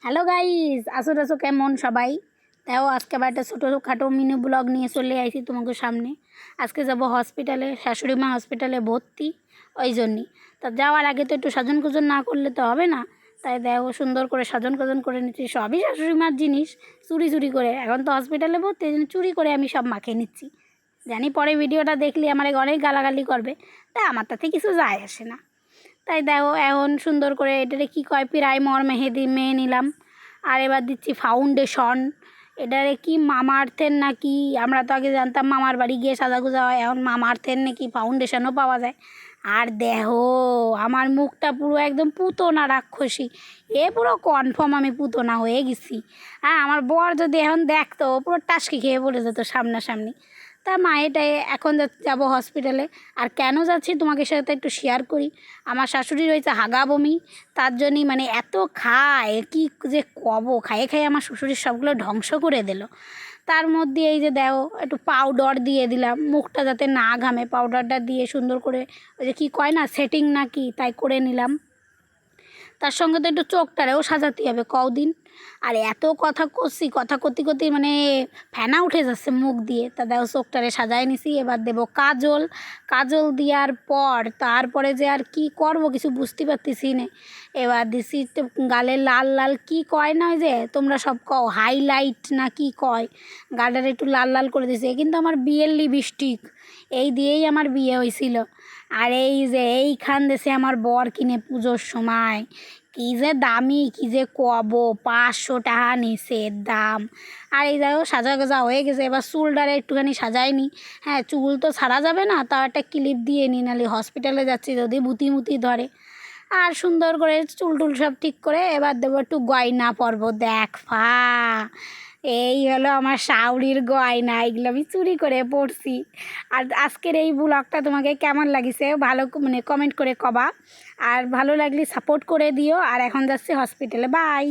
Hello guys, আসো কেমন সবাই? তাও আজকে আবার একটা ছোটোখাটো মিনি ব্লগ নিয়ে চলে আইছি তোমাকে সামনে। আজকে যাব হসপিটালে, শাশুড়ি মা হসপিটালে ভর্তি, ওই জন্যই। তা যাওয়ার আগে তো একটু সাজন কুজন না করলে তো হবে না, তাই দেখো সুন্দর করে সাজন কুজন করে নিচ্ছি। সবই শাশুড়ি মার জিনিস, চুরি করে। এখন তো হসপিটালে ভর্তি, এই জন্য চুরি করে আমি সব মাখিয়ে নিচ্ছি। জানি পরে ভিডিওটা দেখলে আমার অনেক গালাগালি করবে, তাই আমার তাতে কিছু যায় আসে না। তাই দেখো এখন সুন্দর করে এটারে কী কয় প্রাইমার মেহেদি মেয়ে নিলাম। আর এবার দিচ্ছি ফাউন্ডেশন। এটারে কি মামাআর্থের না কি, আমরা তো আগে জানতাম মামার বাড়ি গিয়ে সাজাগুজা হয়, এখন মামাআর্থের নাকি ফাউন্ডেশনও পাওয়া যায়। আর দেখো আমার মুখটা পুরো একদম পুতনা রাক্ষসী, এ পুরো কনফার্ম আমি পুতনা হয়ে গেছি। হ্যাঁ, আমার বর যদি এখন দেখতো পুরো টাসকি খেয়ে পড়ে যেত সামনাসামনি। তা মা এটাই এখন যাবো হসপিটালে। আর কেন যাচ্ছি তোমাকে সাথে একটু শেয়ার করি। আমার শাশুড়ির হয়েছে হাগা বমি, তার জন্যই মানে এত খায় কি যে কব, খাইয়ে খাইয়ে আমার শ্বশুরের সবগুলো ধ্বংস করে দিল। তার মধ্যে এই যে দেখো একটু পাউডার দিয়ে দিলাম, মুখটা যাতে না ঘামে পাউডারটা দিয়ে সুন্দর করে ওই যে কী কয় না সেটিং না কি, তাই করে নিলাম। তার সঙ্গে তো একটু চোখটারেও সাজাতে হবে কদিন। আর এত কথা করছি, কথা করতে মানে ফেনা উঠে যাচ্ছে মুখ দিয়ে। তা দেখো চোখটারে সাজায় নিছি, এবার দেবো কাজল। কাজল দেওয়ার পর তারপরে যে আর কি করব কিছু বুঝতে পারতেছি না। এবার দিছি গালে লাল লাল কি কয় না, ওই যে তোমরা সব কও হাইলাইট না কি কয়, গালটারে একটু লাল লাল করে দিছি। কিন্তু আমার বিয়ের লিপস্টিক, এই দিয়েই আমার বিয়ে হয়েছিল। আর এই যে এইখান দেশে আমার বর কিনে পুজোর সময়, কী যে দামি, কী যে কব, 500 টাকা নিচে দাম। আর এই দেখো সাজা গোজা হয়ে গেছে, এবার চুলটারে একটুখানি সাজাইনি। হ্যাঁ, চুল তো ছাড়া যাবে না, তাও একটা ক্লিপ দিয়ে নি, নাহলে হসপিটালে যাচ্ছি যদি মুতি ধরে। আর সুন্দর করে চুল টুল সব ঠিক করে এবার দেবো একটু গয়না পরবো। দেখ এই হলো আমার শাউরির গয়না, এগুলো আমি চুরি করে পরছি। আর আজকের এই ব্লগটা তোমাকে কেমন লাগিছে ভালো মানে কমেন্ট করে কবা। আর ভালো লাগলে সাপোর্ট করে দিও। আর এখন যাচ্ছি হসপিটালে, বাই।